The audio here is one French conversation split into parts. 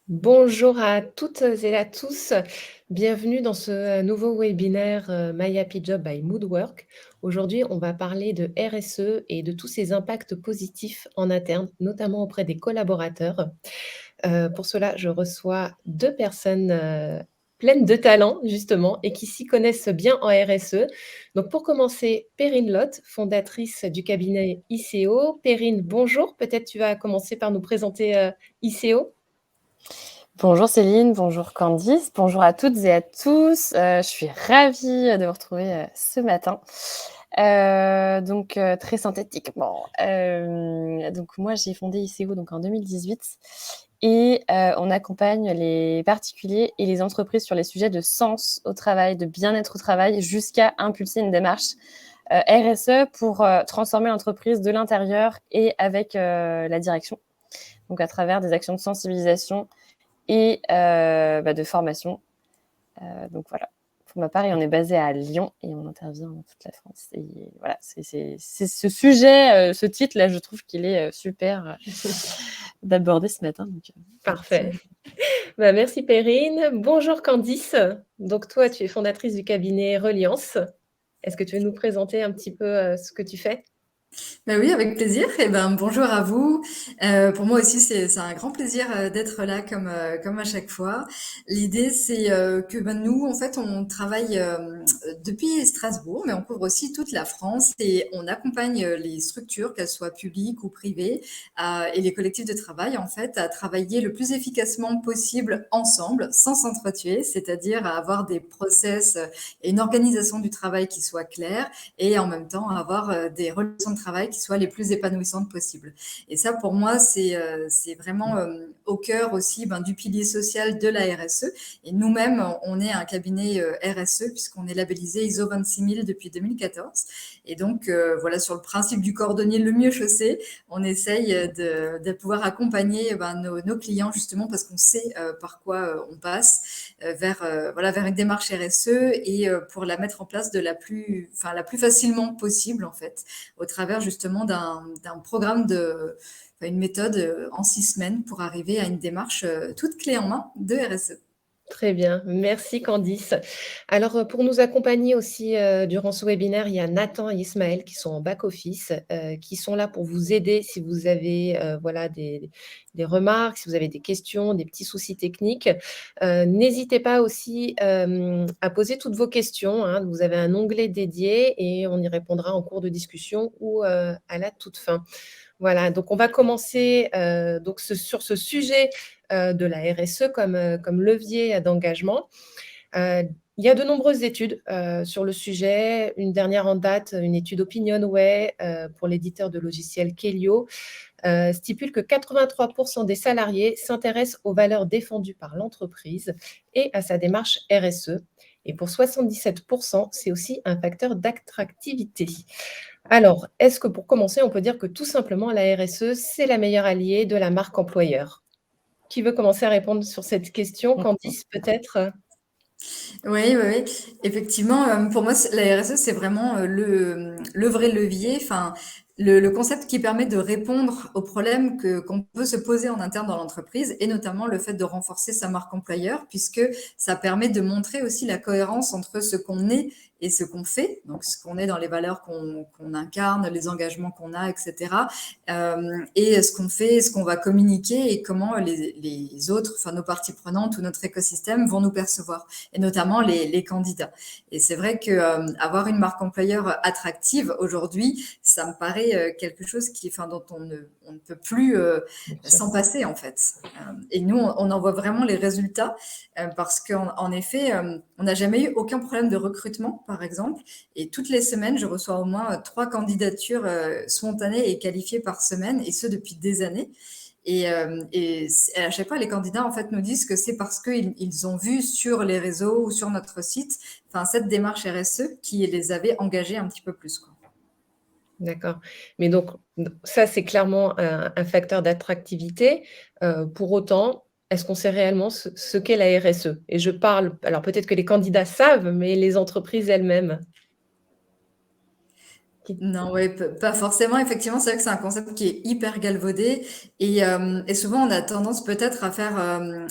Bonjour à toutes et à tous. Bienvenue dans ce nouveau webinaire My Happy Job by Moodwork. Aujourd'hui, on va parler de RSE et de tous ses impacts positifs en interne, notamment auprès des collaborateurs. Pour cela, je reçois 2 personnes, pleines de talent justement et qui s'y connaissent bien en RSE. Donc pour commencer, Perrine Lotte, fondatrice du cabinet ICO. Perrine, bonjour. Peut-être tu vas commencer par nous présenter, ICO? Bonjour Céline, bonjour Candice, bonjour à toutes et à tous. Je suis ravie de vous retrouver ce matin. Très synthétiquement, donc moi j'ai fondé ICO donc en 2018 et on accompagne les particuliers et les entreprises sur les sujets de sens au travail, de bien-être au travail, jusqu'à impulser une démarche RSE pour transformer l'entreprise de l'intérieur et avec la direction. Donc à travers des actions de sensibilisation et de formation. Donc voilà, pour ma part, et on est basé à Lyon et on intervient dans toute la France. Et voilà, c'est ce sujet, ce titre-là, je trouve qu'il est super d'aborder ce matin. Donc, Parfait. Bah, merci Perrine. Bonjour Candice. Donc toi, tu es fondatrice du cabinet Reliance. Est-ce que tu veux nous présenter un petit peu, ce que tu fais? Ben oui, avec plaisir. Et ben, bonjour à vous. Pour moi aussi, c'est un grand plaisir d'être là comme à chaque fois. L'idée, c'est que nous, en fait, on travaille depuis Strasbourg, mais on couvre aussi toute la France et on accompagne les structures, qu'elles soient publiques ou privées, et les collectifs de travail, en fait, à travailler le plus efficacement possible ensemble, sans s'entretuer, c'est-à-dire à avoir des process et une organisation du travail qui soit claire et en même temps avoir des relations de travail qui soient les plus épanouissantes possibles. Et ça, pour moi, c'est vraiment au cœur aussi du pilier social de la RSE. Et nous-mêmes, on est un cabinet RSE puisqu'on est labellisé ISO 26000 depuis 2014. Et donc, voilà, sur le principe du cordonnier le mieux chaussé, on essaye de pouvoir accompagner nos clients justement parce qu'on sait par quoi on passe vers une démarche RSE et pour la mettre en place la plus facilement possible en fait, au travers justement d'un programme une méthode en 6 semaines pour arriver à une démarche toute clé en main de RSE. Très bien, merci Candice. Alors, pour nous accompagner aussi, durant ce webinaire, il y a Nathan et Ismaël qui sont en back office, qui sont là pour vous aider si vous avez, voilà des remarques, si vous avez des questions, des petits soucis techniques. N'hésitez pas aussi, à poser toutes vos questions, hein. Vous avez un onglet dédié et on y répondra en cours de discussion ou, à la toute fin. Voilà, donc on va commencer, donc sur ce sujet, de la RSE comme levier d'engagement. Il y a de nombreuses études, sur le sujet. Une dernière en date, une étude Opinionway, pour l'éditeur de logiciels Kelio, stipule que 83 des salariés s'intéressent aux valeurs défendues par l'entreprise et à sa démarche RSE, et pour 77 c'est aussi un facteur d'attractivité. Alors, est-ce que pour commencer, on peut dire que tout simplement la RSE, c'est la meilleure alliée de la marque employeur? Qui veut commencer à répondre sur cette question? Candice, peut-être? Oui, oui, oui. Effectivement, pour moi, la RSE, c'est vraiment le vrai levier, enfin, le concept qui permet de répondre aux problèmes qu'on peut se poser en interne dans l'entreprise, et notamment le fait de renforcer sa marque employeur, puisque ça permet de montrer aussi la cohérence entre ce qu'on est et ce qu'on fait, donc ce qu'on est dans les valeurs qu'on incarne, les engagements qu'on a, etc. Et ce qu'on fait, ce qu'on va communiquer et comment les autres, enfin nos parties prenantes ou notre écosystème vont nous percevoir et notamment les candidats. Et c'est vrai que avoir une marque employeur attractive aujourd'hui, ça me paraît quelque chose dont on ne peut plus Bien sûr. s'en passer en fait. Et nous, on en voit vraiment les résultats parce qu'en effet, on n'a jamais eu aucun problème de recrutement, par exemple. Et toutes les semaines, je reçois au moins 3 candidatures spontanées et qualifiées par semaine, et ce depuis des années. Et à chaque fois, les candidats en fait nous disent que c'est parce qu'ils ont vu sur les réseaux ou sur notre site, enfin cette démarche RSE qui les avait engagés un petit peu plus, quoi. D'accord. Mais donc ça, c'est clairement un facteur d'attractivité. Pour autant, est-ce qu'on sait réellement ce qu'est la RSE? Et je parle alors peut-être que les candidats savent, mais les entreprises elles-mêmes? Non, ouais, pas forcément. Effectivement, c'est vrai que c'est un concept qui est hyper galvaudé et souvent on a tendance peut-être à faire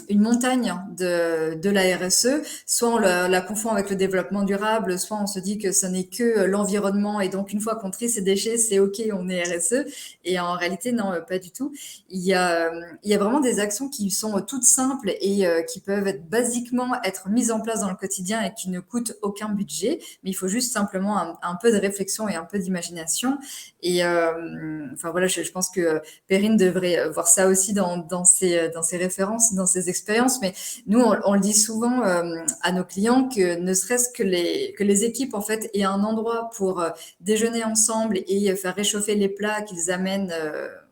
une montagne de la RSE. Soit on la confond avec le développement durable, soit on se dit que ce n'est que l'environnement et donc une fois qu'on trie ses déchets, c'est OK, on est RSE. Et en réalité, non, pas du tout. Il y a vraiment des actions qui sont toutes simples et qui peuvent être basiquement être mises en place dans le quotidien et qui ne coûtent aucun budget, mais il faut juste simplement un peu de réflexion et un peu d'imagination. Et enfin voilà, je pense que Perrine devrait voir ça aussi dans ses références, dans ses expériences. Mais nous, on le dit souvent à nos clients que ne serait-ce que les équipes en fait aient un endroit pour déjeuner ensemble et faire réchauffer les plats qu'ils amènent.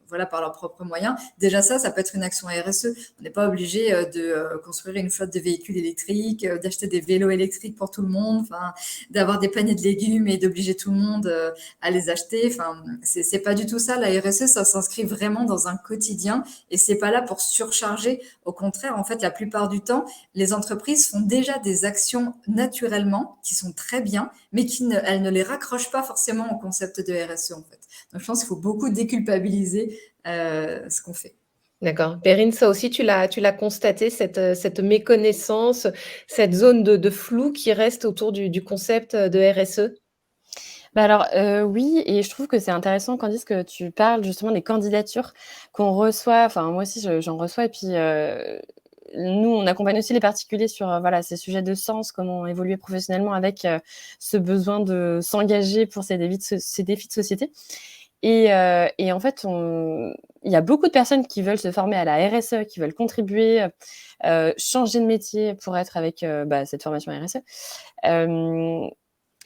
Voilà, par leurs propres moyens. Déjà ça peut être une action RSE. On n'est pas obligé de construire une flotte de véhicules électriques, d'acheter des vélos électriques pour tout le monde, enfin, d'avoir des paniers de légumes et d'obliger tout le monde à les acheter. Enfin, c'est pas du tout ça. La RSE, ça s'inscrit vraiment dans un quotidien et c'est pas là pour surcharger. Au contraire, en fait, la plupart du temps, les entreprises font déjà des actions naturellement qui sont très bien, mais elles ne les raccrochent pas forcément au concept de RSE, en fait. Donc, je pense qu'il faut beaucoup déculpabiliser ce qu'on fait. D'accord. Perrine, ça aussi, tu l'as constaté, cette méconnaissance, cette zone de flou qui reste autour du concept de RSE? Bah alors, oui et je trouve que c'est intéressant, Candice, que tu parles justement des candidatures qu'on reçoit. Enfin, moi aussi, j'en reçois et puis, nous, on accompagne aussi les particuliers sur, voilà, ces sujets de sens, comment évoluer professionnellement avec, ce besoin de s'engager pour ces défis de société et en fait, il y a beaucoup de personnes qui veulent se former à la RSE, qui veulent contribuer, changer de métier pour être avec, cette formation RSE. Hem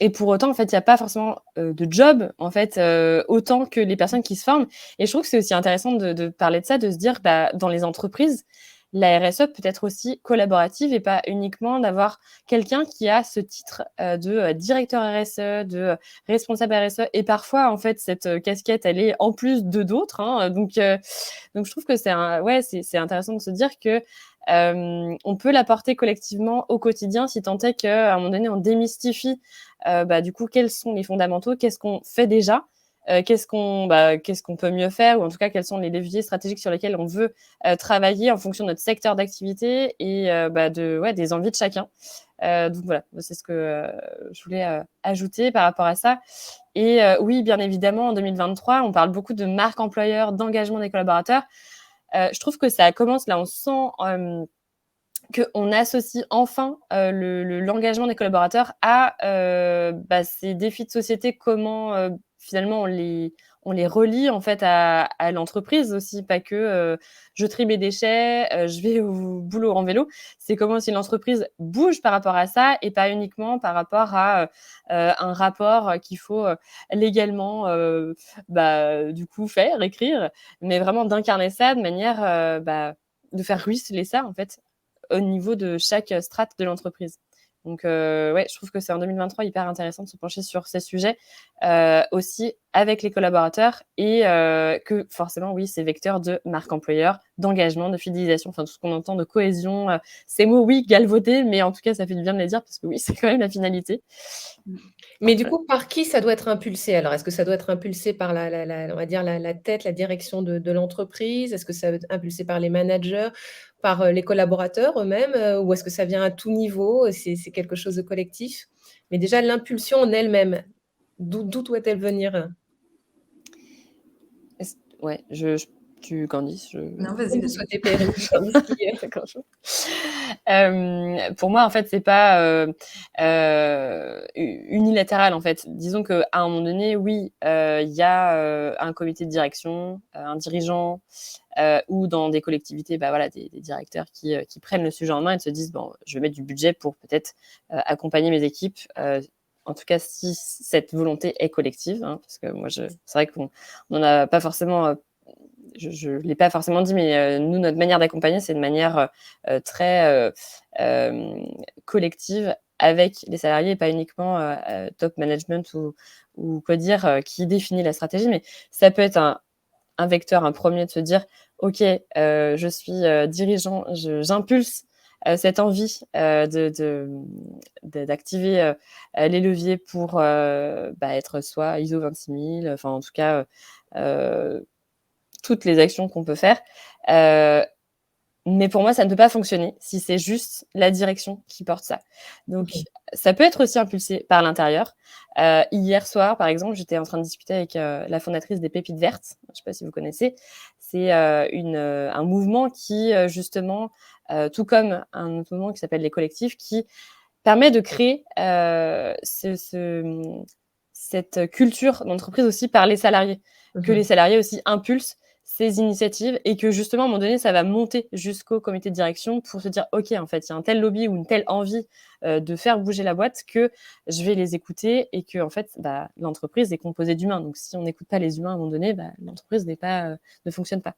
Et pour autant, en fait, il y a pas forcément, de job, en fait, autant que les personnes qui se forment et je trouve que c'est aussi intéressant de parler de ça, de se dire, bah, dans les entreprises, la RSE peut être aussi collaborative et pas uniquement d'avoir quelqu'un qui a ce titre, de, directeur RSE, de, responsable RSE et parfois, en fait, cette, casquette, elle est en plus de d'autres, hein, donc je trouve que c'est intéressant de se dire que, on peut l'apporter collectivement au quotidien si tant est qu'à un moment donné, on démystifie, du coup, quels sont les fondamentaux? Qu'est-ce qu'on fait déjà? Qu'est-ce qu'on peut mieux faire? Ou en tout cas, quels sont les leviers stratégiques sur lesquels on veut, travailler en fonction de notre secteur d'activité et des envies de chacun. Donc voilà, c'est ce que, je voulais, ajouter par rapport à ça et oui, bien évidemment, en 2023, on parle beaucoup de marque employeur, d'engagement des collaborateurs. Je trouve que ça commence là, on sent, qu'on associe enfin, l'engagement des collaborateurs à, ces défis de société, comment, finalement on les relie en fait à l'entreprise aussi, pas que, je trie mes déchets, je vais au boulot en vélo. C'est comment aussi l'entreprise bouge par rapport à ça et pas uniquement par rapport à, un rapport, qu'il faut, légalement, du coup faire, écrire, mais vraiment d'incarner ça de manière, de faire ruisseler ça en fait au niveau de chaque strate de l'entreprise. Donc, ouais, je trouve que c'est en 2023 hyper intéressant de se pencher sur ces sujets, aussi avec les collaborateurs et que forcément, oui, c'est vecteur de marque employeur, d'engagement, de fidélisation, enfin tout ce qu'on entend de cohésion, ces mots, oui, galvaudés, mais en tout cas, ça fait du bien de les dire parce que oui, c'est quand même la finalité. Mais du Voilà. coup, par qui ça doit être impulsé? Alors, est-ce que ça doit être impulsé par la on va dire la tête, la direction de l'entreprise? Est-ce que ça va être impulsé par les managers, par, les collaborateurs eux-mêmes, ou est-ce que ça vient à tout niveau? C'est quelque chose de collectif? Mais déjà l'impulsion en elle-même, d'où doit-elle venir? Est-ce ouais, je tu Candice, je Non, vas-y, Comme vous vas-y. souhaitez, Perrine, comme ce qui est. D'accord, pour moi, en fait, c'est pas, unilatéral, en fait. Disons qu'à un moment donné, oui, il y a, un comité de direction, un dirigeant, ou dans des collectivités, des directeurs qui prennent le sujet en main et se disent: «Bon, je vais mettre du budget pour peut-être, accompagner mes équipes», en tout cas si cette volonté est collective, hein, parce que moi c'est vrai qu'on n'en a pas forcément, je l'ai pas forcément dit, mais nous, notre manière d'accompagner, c'est de manière, très, collective avec les salariés et pas uniquement, top management ou quoi dire, qui définit la stratégie. Mais ça peut être un vecteur, un premier de se dire: «OK, je suis, dirigeant, j'impulse, cette envie d'activer les leviers pour être soit ISO 26000, enfin en tout cas toutes les actions qu'on peut faire. Mais pour moi, ça ne peut pas fonctionner si c'est juste la direction qui porte ça. Donc, ça peut être aussi impulsé par l'intérieur. Hier soir, par exemple, j'étais en train de discuter avec la fondatrice des Pépites Vertes. Je ne sais pas si vous connaissez. C'est un mouvement qui, justement, tout comme un autre mouvement qui s'appelle les collectifs, qui permet de créer cette culture d'entreprise aussi par les salariés, que les salariés aussi impulsent ces initiatives et que justement, à un moment donné, ça va monter jusqu'au comité de direction pour se dire, OK, en fait, il y a un tel lobby ou une telle envie de faire bouger la boîte que je vais les écouter et que en fait, l'entreprise est composée d'humains. Donc, si on n'écoute pas les humains, à un moment donné, l'entreprise ne fonctionne pas.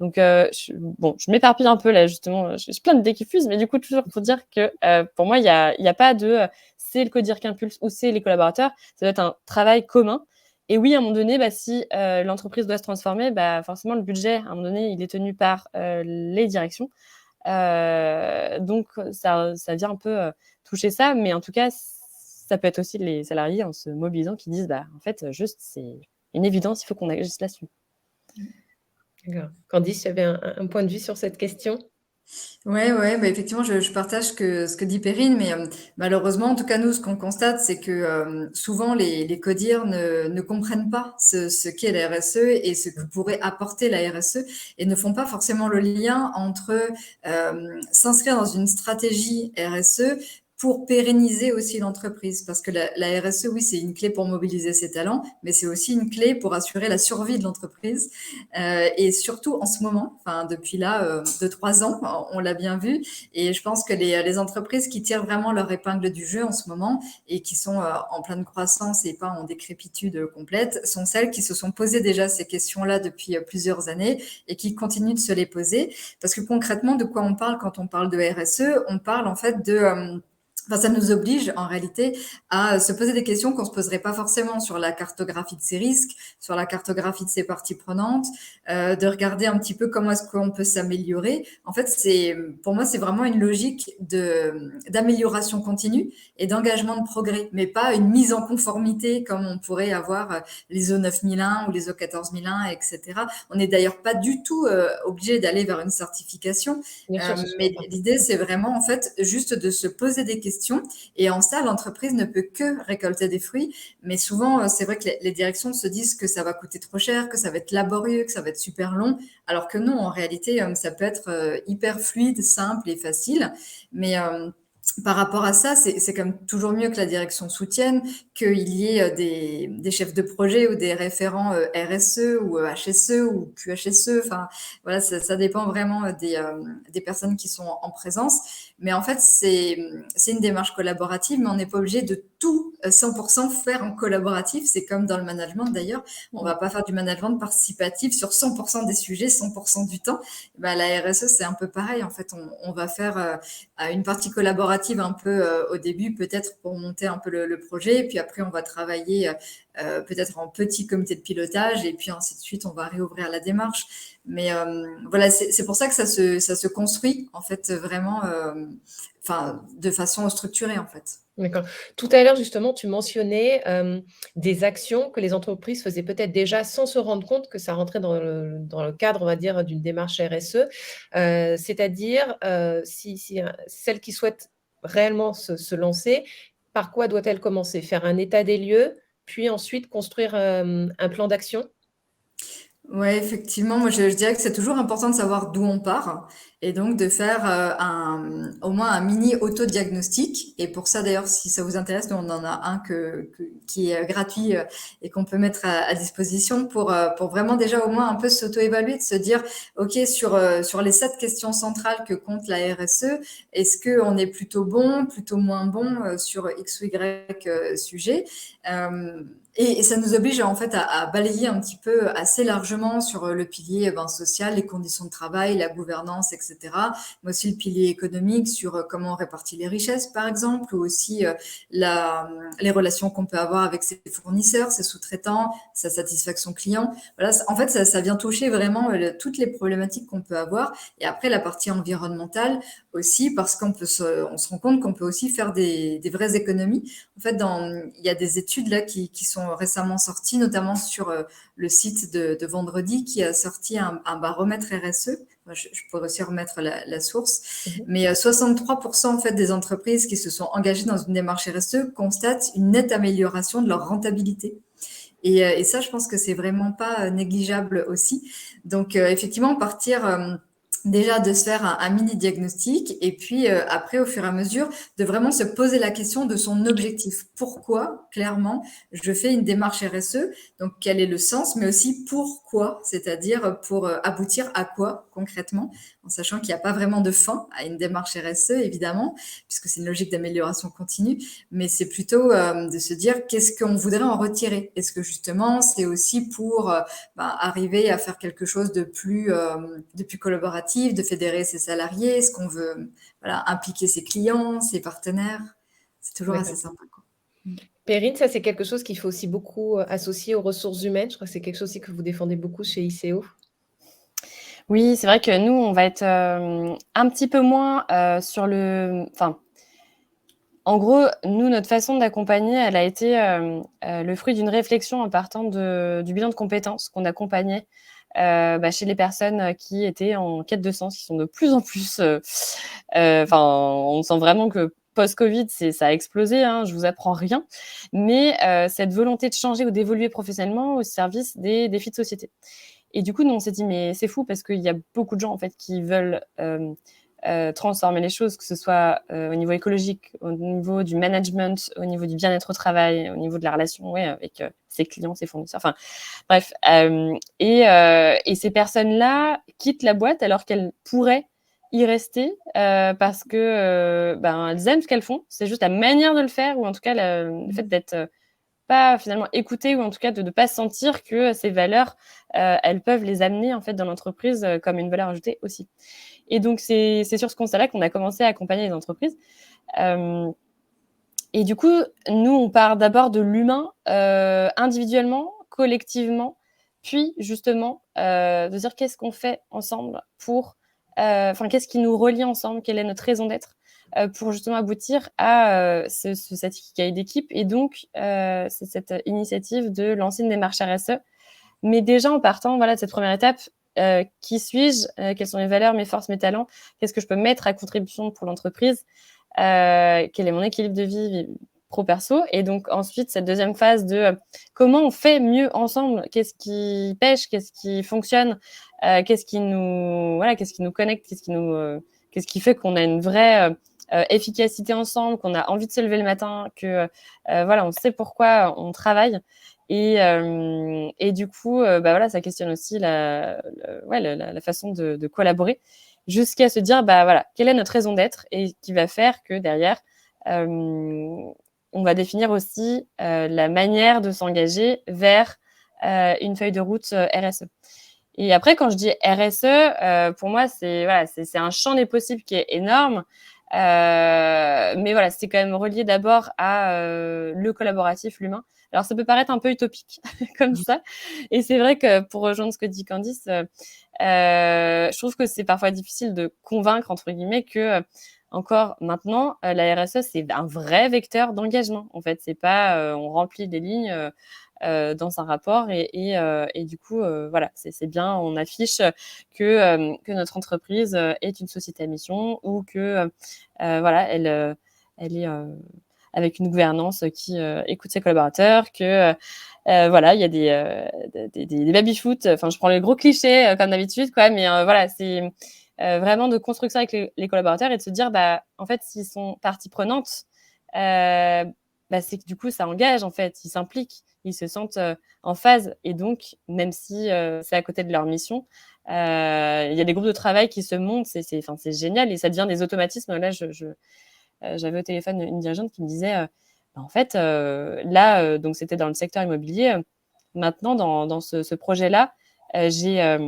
Donc, je m'éparpille un peu là, justement. J'ai plein d'idées qui fusent, mais du coup, toujours pour dire que pour moi, il n'y a pas de c'est le codir qui impulse ou c'est les collaborateurs. Ça doit être un travail commun. Et oui, à un moment donné, si l'entreprise doit se transformer, forcément, le budget, à un moment donné, il est tenu par les directions. Donc, ça vient un peu toucher ça. Mais en tout cas, ça peut être aussi les salariés en se mobilisant qui disent, en fait, juste, c'est une évidence, il faut qu'on agisse là-dessus. D'accord. Candice, tu avais un point de vue sur cette question? Ouais, effectivement, je partage ce que dit Perrine, mais malheureusement, en tout cas, nous, ce qu'on constate, c'est que souvent, les codir ne comprennent pas ce qu'est la RSE et ce que pourrait apporter la RSE et ne font pas forcément le lien entre s'inscrire dans une stratégie RSE pour pérenniser aussi l'entreprise. Parce que la RSE, oui, c'est une clé pour mobiliser ses talents, mais c'est aussi une clé pour assurer la survie de l'entreprise. Et surtout en ce moment, enfin depuis là 2-3 ans, on l'a bien vu. Et je pense que les entreprises qui tirent vraiment leur épingle du jeu en ce moment et qui sont en pleine croissance et pas en décrépitude complète sont celles qui se sont posées déjà ces questions-là depuis plusieurs années et qui continuent de se les poser. Parce que concrètement, de quoi on parle quand on parle de RSE? On parle en fait ça nous oblige en réalité à se poser des questions qu'on se poserait pas forcément sur la cartographie de ses risques, sur la cartographie de ses parties prenantes, de regarder un petit peu comment est-ce qu'on peut s'améliorer. En fait, pour moi, c'est vraiment une logique d'amélioration continue et d'engagement de progrès, mais pas une mise en conformité comme on pourrait avoir l'ISO 9001 ou l'ISO 14001, etc. On n'est d'ailleurs pas du tout obligé d'aller vers une certification, mais l'idée, c'est vraiment en fait juste de se poser des questions. Et en ça, l'entreprise ne peut que récolter des fruits. Mais souvent, c'est vrai que les directions se disent que ça va coûter trop cher, que ça va être laborieux, que ça va être super long. Alors que non, en réalité, ça peut être hyper fluide, simple et facile. Mais par rapport à ça, c'est quand même toujours mieux que la direction soutienne, qu'il y ait des chefs de projet ou des référents RSE ou HSE ou QHSE. Enfin, voilà, ça dépend vraiment des personnes qui sont en présence. Mais en fait, c'est une démarche collaborative, mais on n'est pas obligé de tout 100% faire en collaboratif. C'est comme dans le management d'ailleurs. On va pas faire du management participatif sur 100% des sujets, 100% du temps. La RSE, c'est un peu pareil. En fait, on va faire une partie collaborative un peu au début, peut-être pour monter un peu le projet. Et puis après, on va travailler peut-être en petit comité de pilotage. Et puis ainsi de suite, on va réouvrir la démarche. Mais voilà, c'est pour ça que ça se construit en fait vraiment de façon structurée en fait. D'accord. Tout à l'heure, justement, tu mentionnais des actions que les entreprises faisaient peut-être déjà sans se rendre compte que ça rentrait dans le cadre, on va dire, d'une démarche RSE. C'est-à-dire, si celle qui souhaite réellement se lancer, par quoi doit-elle commencer? Faire un état des lieux, puis ensuite construire un plan d'action? Ouais, effectivement, moi je dirais que c'est toujours important de savoir d'où on part et donc de faire au moins un mini autodiagnostic. Et pour ça, d'ailleurs, si ça vous intéresse, nous, on en a un qui est gratuit et qu'on peut mettre à disposition pour vraiment déjà au moins un peu s'auto-évaluer, de se dire, OK, sur les 7 questions centrales que compte la RSE, est-ce qu'on est plutôt bon, plutôt moins bon sur X ou Y sujet et ça nous oblige en fait à balayer un petit peu assez largement sur le pilier social, les conditions de travail, la gouvernance, etc. etc. Mais aussi le pilier économique sur comment on répartit les richesses, par exemple, ou aussi les relations qu'on peut avoir avec ses fournisseurs, ses sous-traitants, sa satisfaction client. Voilà, en fait, ça vient toucher vraiment toutes les problématiques qu'on peut avoir. Et après, la partie environnementale aussi, parce on se rend compte qu'on peut aussi faire des vraies économies. En fait, il y a des études là qui sont récemment sorties, notamment sur le site de Vendredi, qui a sorti un baromètre RSE. Je pourrais aussi remettre la source. Mais 63% en fait, des entreprises qui se sont engagées dans une démarche RSE constatent une nette amélioration de leur rentabilité. Et ça, je pense que c'est vraiment pas négligeable aussi. Donc, effectivement, partir déjà de se faire un mini diagnostic et puis après, au fur et à mesure, de vraiment se poser la question de son objectif. Pourquoi, clairement, je fais une démarche RSE? Donc, quel est le sens, mais aussi pourquoi, c'est-à-dire pour aboutir à quoi concrètement, en sachant qu'il n'y a pas vraiment de fin à une démarche RSE, évidemment, puisque c'est une logique d'amélioration continue, mais c'est plutôt de se dire qu'est-ce qu'on voudrait en retirer. Est-ce que justement, c'est aussi pour arriver à faire quelque chose de plus collaboratif, de fédérer ses salariés? Est-ce qu'on veut impliquer ses clients, ses partenaires? C'est toujours assez sympa, quoi. Perrine, ça, c'est quelque chose qu'il faut aussi beaucoup associer aux ressources humaines. Je crois que c'est quelque chose aussi que vous défendez beaucoup chez ICO. Oui, c'est vrai que nous, on va être un petit peu moins sur le... Enfin, en gros, nous, notre façon d'accompagner, elle a été le fruit d'une réflexion en partant du bilan de compétences qu'on accompagnait chez les personnes qui étaient en quête de sens, qui sont de plus en plus... on sent vraiment que post-Covid, ça a explosé, hein, je vous apprends rien. Mais cette volonté de changer ou d'évoluer professionnellement au service des défis de société. Et du coup, nous, on s'est dit, mais c'est fou parce qu'il y a beaucoup de gens en fait, qui veulent transformer les choses, que ce soit au niveau écologique, au niveau du management, au niveau du bien-être au travail, au niveau de la relation avec ses clients, ses fournisseurs. Enfin, bref. Et ces personnes-là quittent la boîte alors qu'elles pourraient y rester parce que elles aiment ce qu'elles font. C'est juste la manière de le faire ou en tout cas le fait d'être... pas finalement écouter ou en tout cas de ne pas sentir que ces valeurs, elles peuvent les amener en fait dans l'entreprise comme une valeur ajoutée aussi. Et donc, c'est sur ce constat-là qu'on a commencé à accompagner les entreprises. Et du coup, nous, on part d'abord de l'humain individuellement, collectivement, puis justement de dire qu'est-ce qu'on fait ensemble pour... qu'est-ce qui nous relie ensemble, quelle est notre raison d'être pour justement aboutir à cet ikigai d'équipe. Et donc, c'est cette initiative de lancer une démarche RSE. Mais déjà, en partant de cette première étape, qui suis-je? Quelles sont mes valeurs, mes forces, mes talents? Qu'est-ce que je peux mettre à contribution pour l'entreprise? Quel est mon équilibre de vie pro-perso? Et donc, ensuite, cette deuxième phase de comment on fait mieux ensemble? Qu'est-ce qui pêche? Qu'est-ce qui fonctionne? Qu'est-ce qui nous connecte? Qu'est-ce qui fait qu'on a une vraie efficacité ensemble, qu'on a envie de se lever le matin, que on sait pourquoi on travaille. Et du coup, ça questionne aussi la façon de collaborer jusqu'à se dire, quelle est notre raison d'être et qui va faire que derrière, on va définir aussi la manière de s'engager vers une feuille de route RSE. Et après, quand je dis RSE, pour moi, c'est un champ des possibles qui est énorme. Mais c'est quand même relié d'abord à le collaboratif, l'humain. Alors, ça peut paraître un peu utopique comme ça. Et c'est vrai que pour rejoindre ce que dit Candice, je trouve que c'est parfois difficile de convaincre, entre guillemets, que encore maintenant, la RSE, c'est un vrai vecteur d'engagement. En fait, c'est pas on remplit des lignes dans un rapport et du coup, c'est bien, on affiche que notre entreprise est une société à mission ou que elle est avec une gouvernance qui écoute ses collaborateurs, que il y a des baby-foot. Enfin, je prends les gros clichés comme d'habitude, quoi, mais c'est vraiment de construction avec les collaborateurs et de se dire, en fait, s'ils sont partie prenante, c'est que du coup, ça engage, en fait, ils s'impliquent, ils se sentent en phase. Et donc, même si c'est à côté de leur mission, il y a des groupes de travail qui se montent, c'est génial et ça devient des automatismes. Là, j'avais au téléphone une dirigeante qui me disait, en fait, donc c'était dans le secteur immobilier. Maintenant, dans ce projet-là, j'ai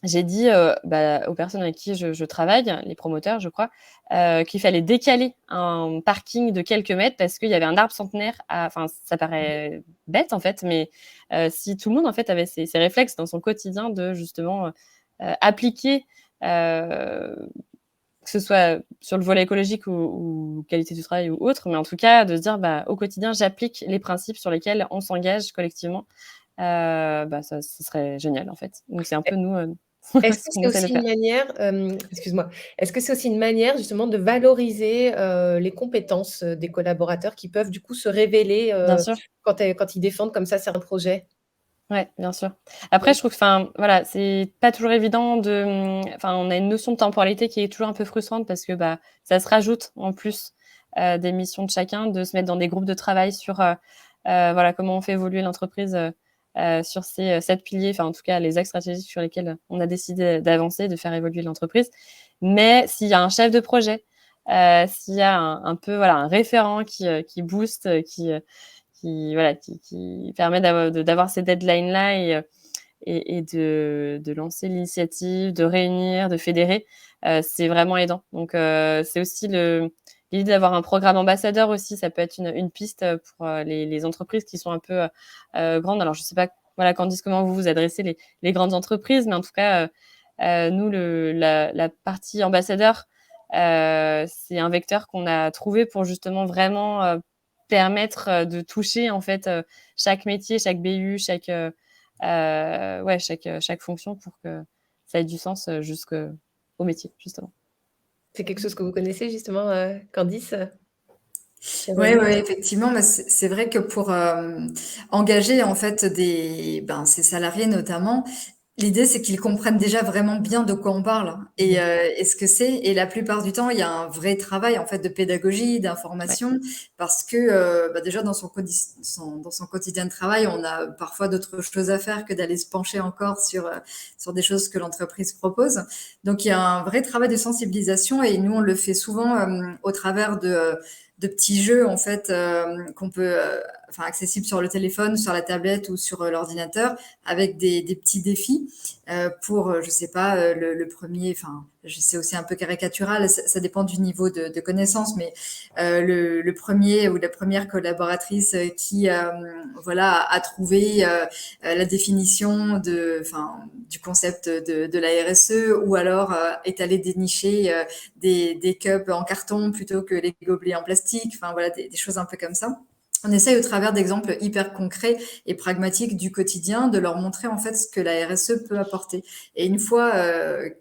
j'ai dit aux personnes avec qui je travaille, les promoteurs, je crois, qu'il fallait décaler un parking de quelques mètres parce qu'il y avait un arbre centenaire. Enfin, ça paraît bête en fait, mais si tout le monde en fait avait ces réflexes dans son quotidien de justement appliquer, que ce soit sur le volet écologique ou qualité du travail ou autre, mais en tout cas de se dire au quotidien j'applique les principes sur lesquels on s'engage collectivement, ça ce serait génial en fait. Donc c'est un peu nous, Est-ce que ce qu'on c'est essaie de aussi une faire. manière, excuse-moi, est-ce que c'est aussi une manière justement de valoriser, les compétences, des collaborateurs qui peuvent du coup se révéler, Bien sûr, quand ils défendent comme ça certains projets? ouais, bien sûr. Après je trouve que enfin, voilà, c'est pas toujours évident enfin, on a une notion de temporalité qui est toujours un peu frustrante parce que, ça se rajoute en plus, des missions de chacun, de se mettre dans des groupes de travail sur, voilà, comment on fait évoluer l'entreprise, sur ces, 7 piliers, enfin, en tout cas, les axes stratégiques sur lesquels on a décidé d'avancer, de faire évoluer l'entreprise. Mais s'il y a un chef de projet, s'il y a un peu, voilà, un référent qui booste, qui voilà, qui permet d'avoir ces deadlines-là et de lancer l'initiative, de réunir, de fédérer, c'est vraiment aidant. Donc c'est aussi l'idée d'avoir un programme ambassadeur aussi, ça peut être une piste, pour, les entreprises qui sont un peu, grandes. Alors je sais pas, voilà, Candice, comment vous vous adressez les grandes entreprises, mais en tout cas, nous la partie ambassadeur, c'est un vecteur qu'on a trouvé pour justement vraiment, permettre, de toucher en fait, chaque métier, chaque BU, chaque fonction pour que ça ait du sens, jusqu'au métier, justement. C'est quelque chose que vous connaissez justement, Candice? Ouais, ouais, effectivement, mais c'est vrai que pour engager en fait ces salariés notamment, l'idée c'est qu'ils comprennent déjà vraiment bien de quoi on parle Mmh. et ce que c'est. Et la plupart du temps, il y a un vrai travail en fait de pédagogie, Ouais. d'information, parce que déjà dans dans son quotidien de travail, on a parfois d'autres choses à faire que d'aller se pencher encore sur des choses que l'entreprise propose. Donc il y a un vrai travail de sensibilisation et nous on le fait souvent au travers de petits jeux en fait qu'on peut accessibles sur le téléphone, sur la tablette ou sur l'ordinateur avec des petits défis pour je sais pas le premier enfin c'est aussi un peu caricatural, ça dépend du niveau de connaissance, mais le premier ou la première collaboratrice qui voilà a trouvé la définition du concept de la RSE ou alors est allé dénicher des cups en carton plutôt que les gobelets en plastique, enfin voilà des choses un peu comme ça. On essaye au travers d'exemples hyper concrets et pragmatiques du quotidien de leur montrer en fait ce que la RSE peut apporter. Et une fois,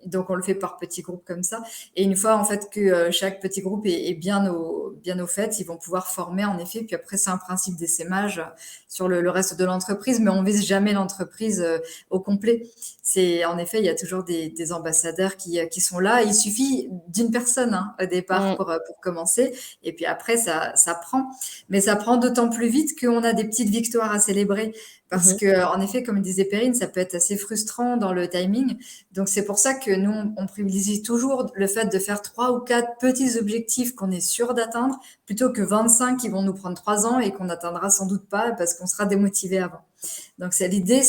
donc on le fait par petits groupes comme ça, et une fois en fait que chaque petit groupe est bien au fait, ils vont pouvoir former en effet. Puis après c'est un principe d'essaimage sur le reste de l'entreprise, mais on vise jamais l'entreprise au complet. C'est en effet il y a toujours des ambassadeurs qui sont là. Il suffit d'une personne hein, au départ Mmh. pour commencer, et puis après ça prend. Mais ça prend d'autant plus vite qu'on a des petites victoires à célébrer. Parce Mmh. que, en effet, comme disait Perrine, ça peut être assez frustrant dans le timing. Donc, c'est pour ça que nous, on privilégie toujours le fait de faire 3 ou 4 petits objectifs qu'on est sûr d'atteindre, plutôt que 25 qui vont nous prendre 3 ans et qu'on n'atteindra sans doute pas parce qu'on sera démotivé avant. Donc, c'est l'idée,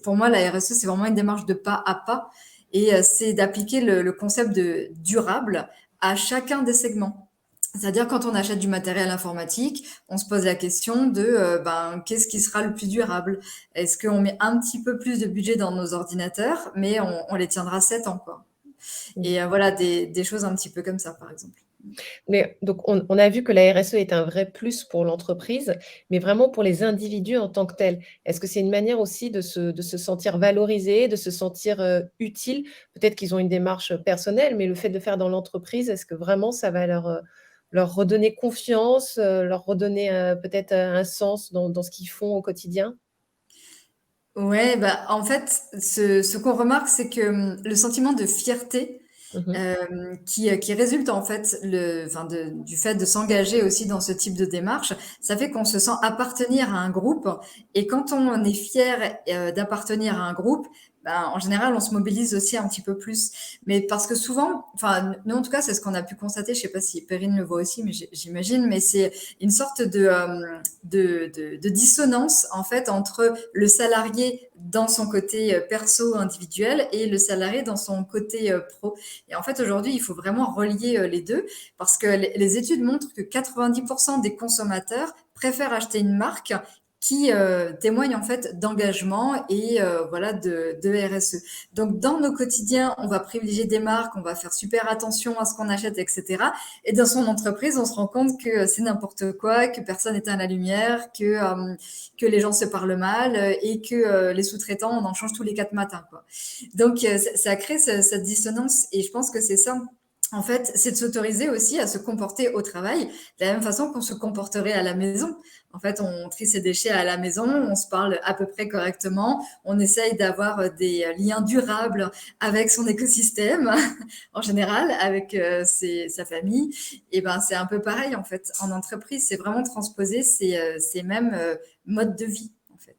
pour moi, la RSE, c'est vraiment une démarche de pas à pas. Et c'est d'appliquer le concept de durable à chacun des segments. C'est-à-dire quand on achète du matériel informatique, on se pose la question de qu'est-ce qui sera le plus durable? Est-ce qu'on met un petit peu plus de budget dans nos ordinateurs, mais on les tiendra 7 ans, quoi. Mmh. Et voilà, des choses un petit peu comme ça, par exemple. Mais donc on a vu que la RSE est un vrai plus pour l'entreprise, mais vraiment pour les individus en tant que tels. Est-ce que c'est une manière aussi de se sentir valorisé, de se sentir, utile? Peut-être qu'ils ont une démarche personnelle, mais le fait de faire dans l'entreprise, est-ce que vraiment ça va leur redonner confiance, leur redonner, peut-être, un sens dans ce qu'ils font au quotidien? Ouais, en fait, ce qu'on remarque, c'est que le sentiment de fierté Mmh. qui résulte en fait du fait de s'engager aussi dans ce type de démarche, ça fait qu'on se sent appartenir à un groupe. Et quand on est fier d'appartenir à un groupe, en général, on se mobilise aussi un petit peu plus. Mais parce que souvent, enfin, nous en tout cas, c'est ce qu'on a pu constater. Je sais pas si Perrine le voit aussi, mais j'imagine. Mais c'est une sorte de dissonance en fait entre le salarié dans son côté perso individuel et le salarié dans son côté pro. Et en fait, aujourd'hui, il faut vraiment relier les deux parce que les études montrent que 90% des consommateurs préfèrent acheter une marque qui témoigne en fait d'engagement et voilà de RSE. Donc dans nos quotidiens, on va privilégier des marques, on va faire super attention à ce qu'on achète, etc. Et dans son entreprise, on se rend compte que c'est n'importe quoi, que personne n'éteint la lumière, que les gens se parlent mal et que les sous-traitants, on en change tous les 4 matins, quoi. Donc ça crée cette dissonance et je pense que c'est ça. En fait, c'est de s'autoriser aussi à se comporter au travail de la même façon qu'on se comporterait à la maison. En fait, on trie ses déchets à la maison, on se parle à peu près correctement, on essaye d'avoir des liens durables avec son écosystème, en général, avec sa famille. Et ben, c'est un peu pareil, en fait. En entreprise, c'est vraiment transposer ces mêmes modes de vie, en fait.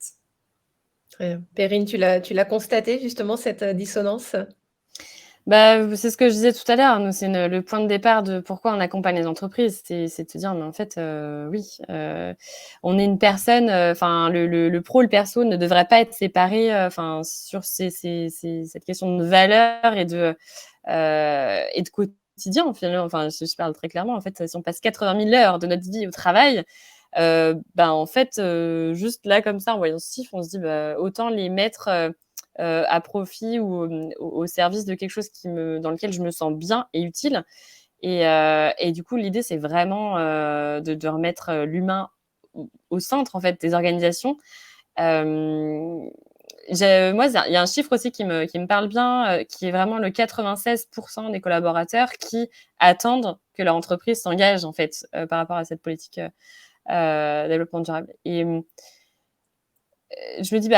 Très bien. Perrine, tu l'as constaté justement cette dissonance? Bah, c'est ce que je disais tout à l'heure, nous, c'est le point de départ de pourquoi on accompagne les entreprises. C'est de se dire, mais en fait, oui, on est une personne, enfin, le pro, le perso ne devrait pas être séparé, enfin, sur cette question de valeur et de quotidien, finalement. Enfin, je parle très clairement, en fait, si on passe 80 000 heures de notre vie au travail, en fait, juste là, comme ça, en voyant ce chiffre, on se dit, autant les mettre à profit ou au service de quelque chose dans lequel je me sens bien et utile. Et du coup, l'idée, c'est vraiment de remettre l'humain au centre en fait des organisations. Moi, il y a un chiffre aussi qui me parle bien, qui est vraiment le 96% des collaborateurs qui attendent que leur entreprise s'engage en fait par rapport à cette politique développement durable. Et je me dis,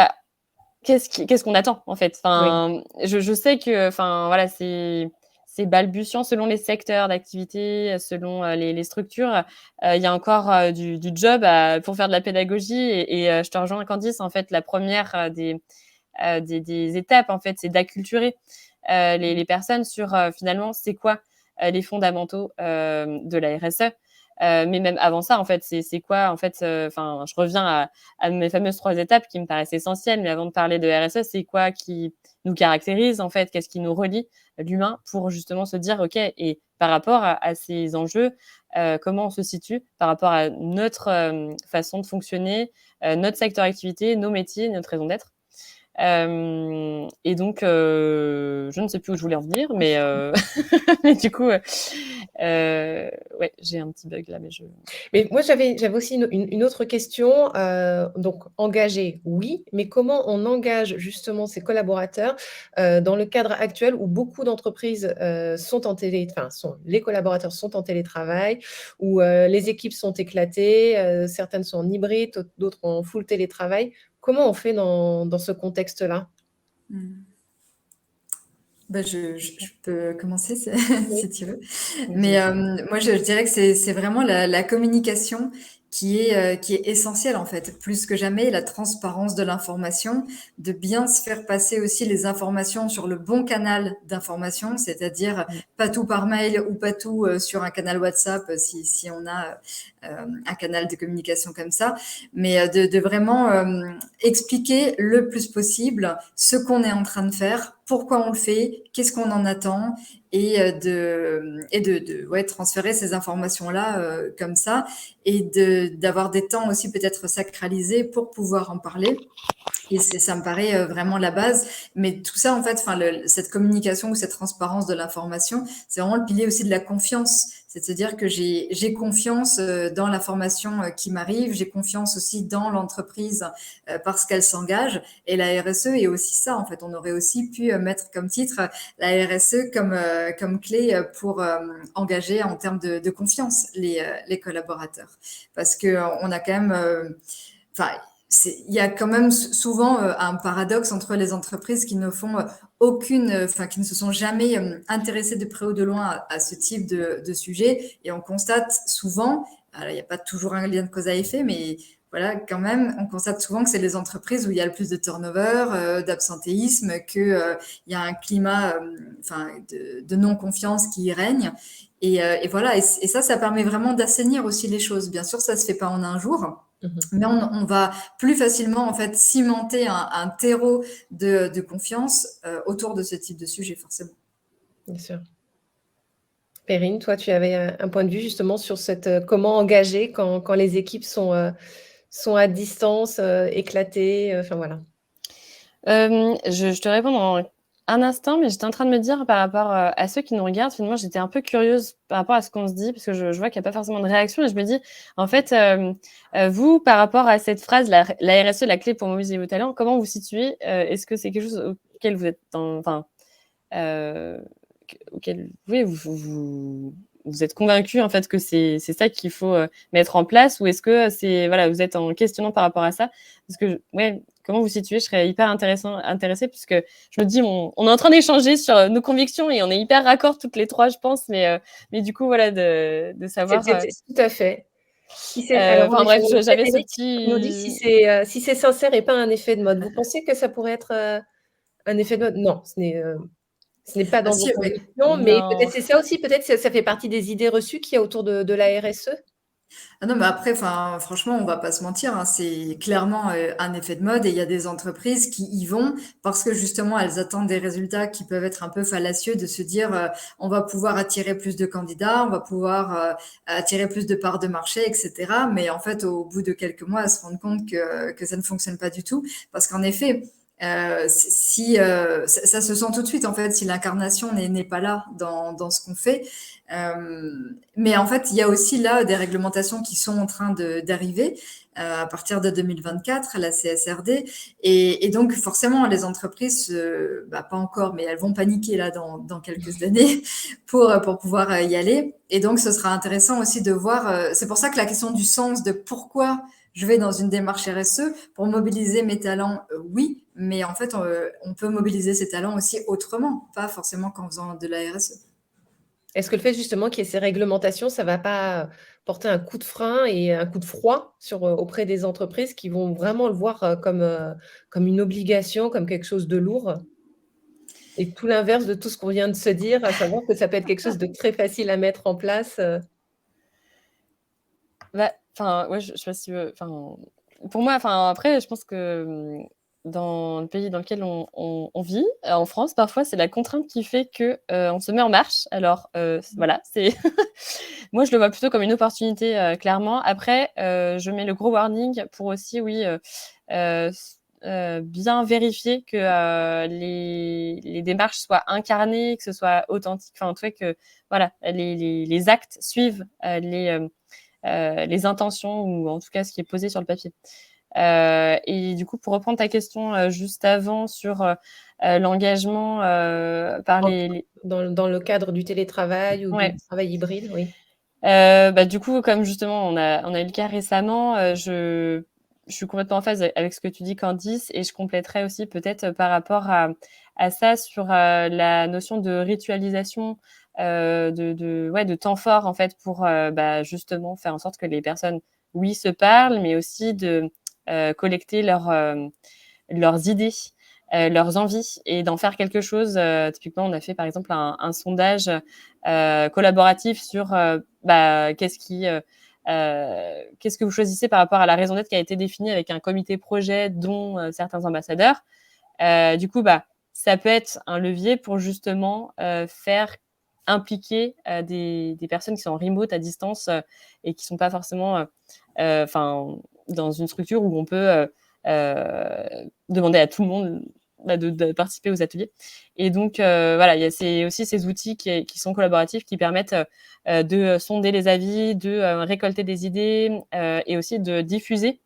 qu'est-ce qu'on attend en fait? Enfin, Oui. je sais que, enfin voilà, c'est balbutiant selon les secteurs d'activité, selon les structures. Il y a encore du job pour faire de la pédagogie et je te rejoins Candice. En fait, la première des étapes en fait, c'est d'acculturer les personnes sur finalement c'est quoi les fondamentaux de la RSE. Mais même avant ça, en fait, c'est quoi, en fait, enfin, je reviens à mes fameuses 3 étapes qui me paraissent essentielles, mais avant de parler de RSE, c'est quoi qui nous caractérise, en fait? Qu'est-ce qui nous relie, l'humain, pour justement se dire: «OK» et par rapport à ces enjeux, comment on se situe par rapport à notre, façon de fonctionner, notre secteur d'activité, nos métiers, notre raison d'être? Et donc je ne sais plus où je voulais en venir, mais mais du coup, ouais, j'ai un petit bug là, mais Mais moi, j'avais aussi une autre question. Donc engager, oui, mais comment on engage justement ses collaborateurs, dans le cadre actuel où beaucoup d'entreprises, sont en les collaborateurs sont en télétravail, où, les équipes sont éclatées, certaines sont en hybride, d'autres en full télétravail. Comment on fait dans ce contexte-là? Je peux commencer Oui. si tu veux. Mais vas-y. moi, je dirais que c'est vraiment la communication qui est essentielle en fait, plus que jamais la transparence de l'information, de bien se faire passer aussi les informations sur le bon canal d'information, c'est-à-dire pas tout par mail ou pas tout sur un canal WhatsApp si on a un canal de communication comme ça, mais de vraiment expliquer le plus possible ce qu'on est en train de faire, pourquoi on le fait, qu'est-ce qu'on en attend, et ouais, transférer ces informations-là comme ça, et d'avoir des temps aussi peut-être sacralisés pour pouvoir en parler. Et ça me paraît vraiment la base. Mais tout ça, en fait, enfin, cette communication ou cette transparence de l'information, c'est vraiment le pilier aussi de la confiance. C'est de se dire que j'ai confiance dans l'information qui m'arrive, j'ai confiance aussi dans l'entreprise parce qu'elle s'engage. Et la RSE est aussi ça, en fait. On aurait aussi pu mettre comme titre la RSE comme clé pour engager en termes de confiance les collaborateurs. Parce que on a quand même... Enfin, il y a quand même souvent un paradoxe entre les entreprises qui ne font enfin, qui ne se sont jamais intéressées de près ou de loin à ce type de sujet. Et on constate souvent, alors il n'y a pas toujours un lien de cause à effet, mais voilà, quand même, on constate souvent que c'est les entreprises où il y a le plus de turnover, d'absentéisme, que il y a un climat, enfin, de non-confiance qui règne. Et voilà, et ça permet vraiment d'assainir aussi les choses. Bien sûr, ça se fait pas en un jour. Mhm. Mais on va plus facilement en fait cimenter un terreau de confiance autour de ce type de sujet, forcément. Bien sûr. Perrine, toi, tu avais un point de vue justement sur comment engager quand les équipes sont à distance, éclatées, enfin voilà. Je te réponds dans un instant, mais j'étais en train de me dire par rapport à ceux qui nous regardent, finalement, j'étais un peu curieuse par rapport à ce qu'on se dit, parce que je vois qu'il n'y a pas forcément de réaction, et je me dis, en fait, vous, par rapport à cette phrase, la RSE, la clé pour mobiliser vos talents, comment vous situez Est-ce que c'est quelque chose auquel vous êtes auquel oui, vous êtes convaincu en fait que c'est ça qu'il faut mettre en place, ou est-ce que c'est voilà, vous êtes en questionnant par rapport à ça? Parce que ouais, comment vous situez? Je serais hyper intéressée, puisque je me dis on est en train d'échanger sur nos convictions et on est hyper raccord toutes les trois, je pense, mais du coup voilà de savoir. Tout à fait. Alors en Enfin effet, bref, donc j'avais ce Frédéric nous dit petit. si c'est sincère et pas un effet de mode. Vous pensez que ça pourrait être un effet de mode? Non, ce n'est pas Ah dans vos si, mais convictions, mais Non. peut-être c'est ça aussi, peut-être ça fait partie des idées reçues qu'il y a autour de la RSE? ah non, mais après, enfin, franchement, on va pas se mentir, hein, c'est clairement un effet de mode et il y a des entreprises qui y vont parce que justement, elles attendent des résultats qui peuvent être un peu fallacieux de se dire, on va pouvoir attirer plus de candidats, on va pouvoir attirer plus de parts de marché, etc. Mais en fait, au bout de quelques mois, elles se rendent compte que ça ne fonctionne pas du tout parce qu'en effet, si ça se sent tout de suite en fait si l'incarnation n'est pas là dans ce qu'on fait. Mais en fait, il y a aussi là des réglementations qui sont en train d'arriver à partir de 2024 à la CSRD. Et donc, forcément, les entreprises, pas encore, mais elles vont paniquer là dans quelques années pour pouvoir y aller. Et donc, ce sera intéressant aussi de voir. C'est pour ça que la question du sens de pourquoi je vais dans une démarche RSE pour mobiliser mes talents, oui, mais en fait, on peut mobiliser ses talents aussi autrement, pas forcément qu'en faisant de la RSE. Est-ce que le fait justement qu'il y ait ces réglementations, ça ne va pas porter un coup de frein et un coup de froid auprès des entreprises qui vont vraiment le voir comme une obligation, comme quelque chose de lourd? Et tout l'inverse de tout ce qu'on vient de se dire, à savoir que ça peut être quelque chose de très facile à mettre en place. Bah, enfin, ouais, je sais pas si, enfin, pour moi, enfin, après, je pense que dans le pays dans lequel on vit, en France, parfois, c'est la contrainte qui fait que on se met en marche. Alors, voilà, c'est moi, je le vois plutôt comme une opportunité, clairement. Après, je mets le gros warning pour aussi, oui, bien vérifier que les démarches soient incarnées, que ce soit authentique. Enfin, en tout cas, que voilà, les actes suivent les intentions, ou en tout cas ce qui est posé sur le papier. Et du coup, pour reprendre ta question juste avant sur l'engagement par Dans le cadre du télétravail ou du Ouais. travail hybride, oui. Du coup, comme justement on a eu le cas récemment, je suis complètement en phase avec ce que tu dis, Candice, et je compléterais aussi peut-être par rapport à ça sur la notion de ritualisation, de temps fort en fait pour justement faire en sorte que les personnes, oui, se parlent, mais aussi de collecter leurs idées, leurs envies, et d'en faire quelque chose. Typiquement, on a fait par exemple un sondage collaboratif sur qu'est-ce que vous choisissez par rapport à la raison d'être qui a été définie avec un comité projet dont certains ambassadeurs. Du coup, ça peut être un levier pour justement faire impliquer des personnes qui sont en remote, à distance, et qui ne sont pas forcément dans une structure où on peut demander à tout le monde de participer aux ateliers. Et donc, voilà, il y a aussi ces outils qui sont collaboratifs, qui permettent de sonder les avis, de récolter des idées, et aussi de diffuser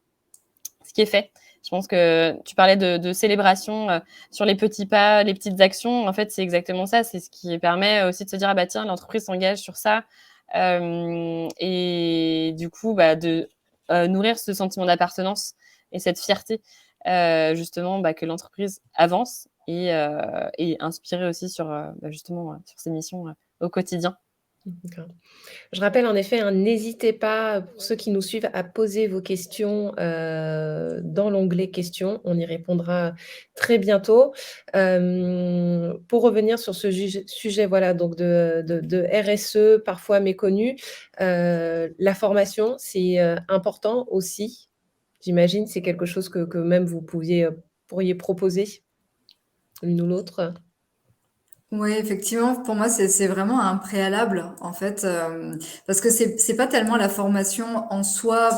ce qui est fait. Je pense que tu parlais de célébration sur les petits pas, les petites actions. En fait, c'est exactement ça. C'est ce qui permet aussi de se dire, tiens, l'entreprise s'engage sur ça. Et du coup, de nourrir ce sentiment d'appartenance et cette fierté, justement, que l'entreprise avance, et inspirer aussi sur, justement, sur ses missions au quotidien. D'accord. Je rappelle en effet, hein, n'hésitez pas, pour ceux qui nous suivent, à poser vos questions, dans l'onglet questions. On y répondra très bientôt. Pour revenir sur ce sujet, voilà, donc de RSE parfois méconnu, la formation, c'est, important aussi. J'imagine, c'est quelque chose que même vous pourriez proposer l'une ou l'autre? Ouais, effectivement, pour moi, c'est vraiment un préalable, en fait, parce que c'est pas tellement la formation en soi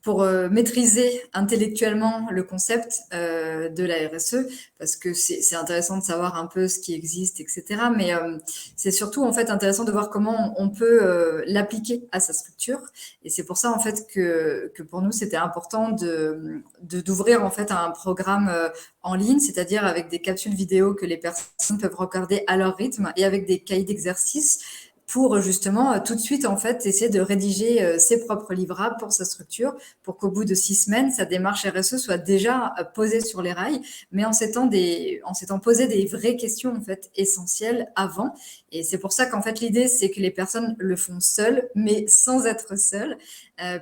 pour maîtriser intellectuellement le concept de la RSE, parce que c'est intéressant de savoir un peu ce qui existe, etc. Mais c'est surtout en fait intéressant de voir comment on peut l'appliquer à sa structure. Et c'est pour ça en fait que pour nous c'était important d'ouvrir en fait un programme en ligne, c'est-à-dire avec des capsules vidéo que les personnes peuvent regarder à leur rythme et avec des cahiers d'exercices pour justement tout de suite en fait essayer de rédiger ses propres livrables pour sa structure, pour qu'au bout de 6 semaines, sa démarche RSE soit déjà posée sur les rails, mais en s'étant posé des vraies questions en fait essentielles avant. Et c'est pour ça qu'en fait l'idée c'est que les personnes le font seules, mais sans être seules,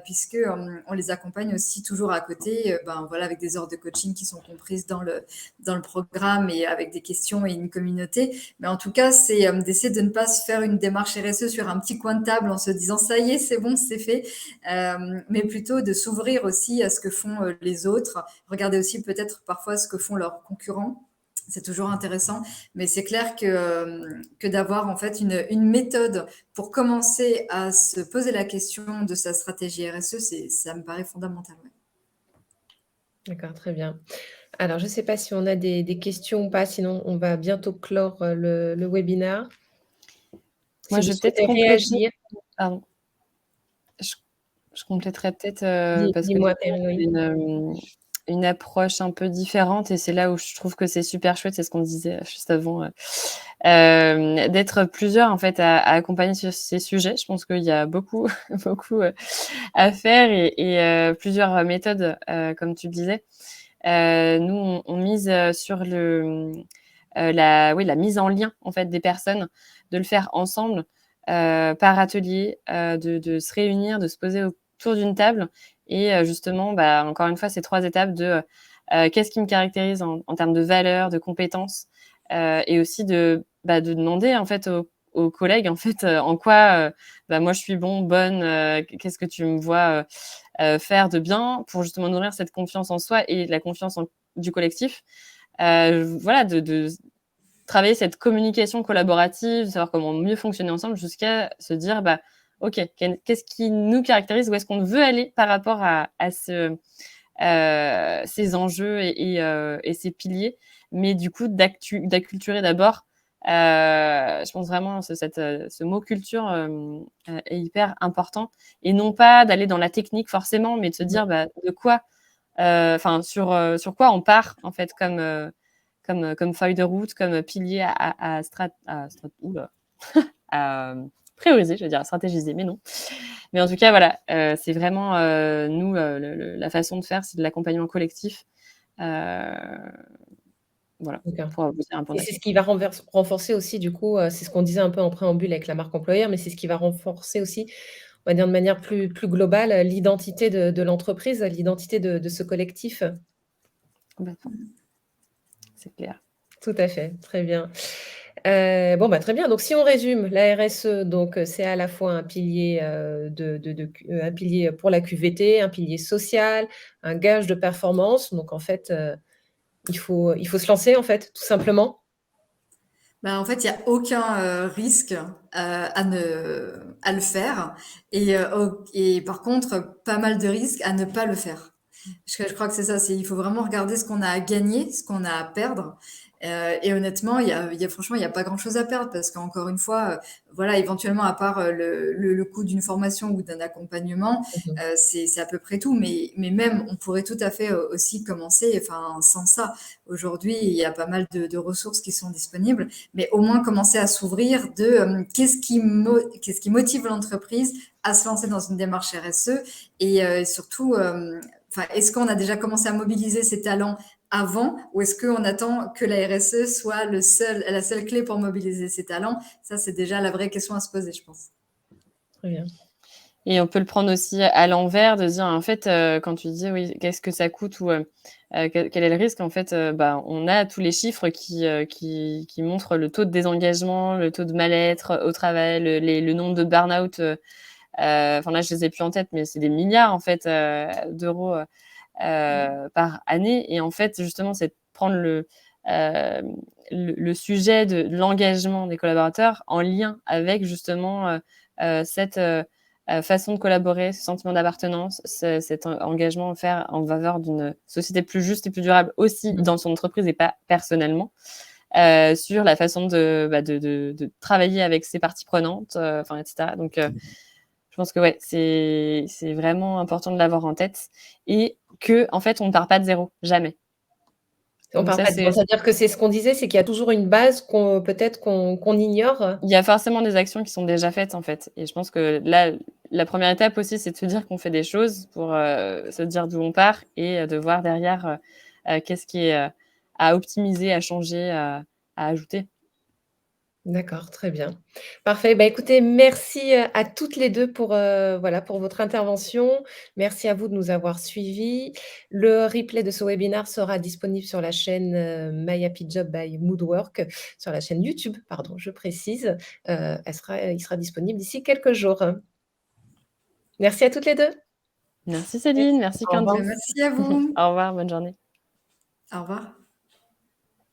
puisque on les accompagne aussi toujours à côté, ben voilà, avec des heures de coaching qui sont comprises dans le programme et avec des questions et une communauté. Mais en tout cas, c'est d'essayer de ne pas se faire une démarche RSE sur un petit coin de table en se disant ça y est, c'est bon, c'est fait, mais plutôt de s'ouvrir aussi à ce que font les autres. Regarder aussi peut-être parfois ce que font leurs concurrents. C'est toujours intéressant, mais c'est clair que d'avoir en fait une méthode pour commencer à se poser la question de sa stratégie RSE, ça me paraît fondamental. Ouais. D'accord, très bien. Alors, je ne sais pas si on a des questions ou pas, sinon on va bientôt clore, le webinaire. Moi, Si vous je vais peut-être souhaitez compléter. réagir, Pardon. Je, je compléterais peut-être parce que du dis-moi coup, Perrine, on a oui. une approche un peu différente et c'est là où je trouve que c'est super chouette, c'est ce qu'on disait juste avant, d'être plusieurs en fait à accompagner sur ces sujets. Je pense qu'il y a beaucoup, beaucoup à faire et plusieurs méthodes, comme tu le disais. Nous, on mise sur la mise en lien en fait des personnes, de le faire ensemble par atelier, de se réunir, de se poser autour d'une table et justement, bah, encore une fois, ces 3 étapes de qu'est-ce qui me caractérise en termes de valeurs, de compétences et aussi de demander en fait aux collègues en fait en quoi bah, moi je suis bonne, qu'est-ce que tu me vois faire de bien pour justement nourrir cette confiance en soi et la confiance du collectif. Voilà, de travailler cette communication collaborative, de savoir comment mieux fonctionner ensemble jusqu'à se dire, bah, OK, qu'est-ce qui nous caractérise? Où est-ce qu'on veut aller par rapport à ces enjeux et ces piliers? Mais du coup, d'acculturer d'abord. Je pense vraiment ce mot culture est hyper important et non pas d'aller dans la technique forcément, mais de se dire, bah, de quoi enfin sur quoi on part en fait comme feuille de route, comme pilier à prioriser, je veux dire à stratégiser, mais non. Mais en tout cas, voilà, c'est vraiment nous la façon de faire, c'est de l'accompagnement collectif. Voilà, D'accord, pour vous dire un point et c'est d'appui. ce qui va renforcer aussi du coup, c'est ce qu'on disait un peu en préambule avec la marque employeur, mais c'est ce qui va renforcer aussi, on va dire de manière plus globale, l'identité de l'entreprise, l'identité de ce collectif. Complètement, c'est clair. Tout à fait, très bien. Bon, bah, très bien, donc si on résume, la RSE, donc c'est à la fois un pilier, un pilier pour la QVT, un pilier social, un gage de performance, donc en fait, il faut se lancer, en fait, tout simplement. Bah, en fait, il y a aucun risque à le faire et par contre, pas mal de risques à ne pas le faire. Je crois que c'est ça, il faut vraiment regarder ce qu'on a à gagner, ce qu'on a à perdre. Et honnêtement, franchement, il y a pas grand-chose à perdre parce qu'encore une fois, voilà, éventuellement, à part le coût d'une formation ou d'un accompagnement, Mmh. c'est à peu près tout. Mais même, on pourrait tout à fait aussi commencer, enfin, sans ça. Aujourd'hui, il y a pas mal de ressources qui sont disponibles, mais au moins commencer à s'ouvrir de qu'est-ce qui motive l'entreprise à se lancer dans une démarche RSE et surtout, enfin, est-ce qu'on a déjà commencé à mobiliser ses talents avant, ou est-ce qu'on attend que la RSE soit la seule clé pour mobiliser ses talents? Ça, c'est déjà la vraie question à se poser, je pense. Très bien. Et on peut le prendre aussi à l'envers, de dire, en fait, quand tu dis: «Oui, qu'est-ce que ça coûte?» ou quel est le risque? En fait, on a tous les chiffres qui montrent le taux de désengagement, le taux de mal-être au travail, le nombre de burn-out, enfin là, je les ai plus en tête, mais c'est des milliards, en fait, d'euros, par année. Et en fait, justement, c'est de prendre le sujet de l'engagement des collaborateurs en lien avec justement, cette, façon de collaborer, ce sentiment d'appartenance, cet engagement faire en faveur d'une société plus juste et plus durable aussi Mmh. dans son entreprise et pas personnellement, sur la façon de travailler avec ses parties prenantes, enfin et cetera. Donc je pense que ouais, c'est vraiment important de l'avoir en tête et qu'en fait, on ne part pas de zéro, jamais. On Donc part ça, pas de zéro. C'est-à-dire que c'est ce qu'on disait, c'est qu'il y a toujours une base qu'on ignore? il y a forcément des actions qui sont déjà faites, en fait. Et je pense que là, la première étape aussi, c'est de se dire qu'on fait des choses pour, se dire d'où on part et de voir derrière, qu'est-ce qui est, à optimiser, à changer, à ajouter. D'accord, très bien. Parfait. Bah, écoutez, merci, à toutes les 2 pour, voilà, pour votre intervention. Merci à vous de nous avoir suivis. Le replay de ce webinaire sera disponible sur la chaîne, My Happy Job by Moodwork, sur la chaîne YouTube, pardon, je précise. Il sera disponible d'ici quelques jours. Merci à toutes les 2. Merci Céline, Merci. merci Au revoir. Candice. Merci à vous. Au revoir, bonne journée. Au revoir.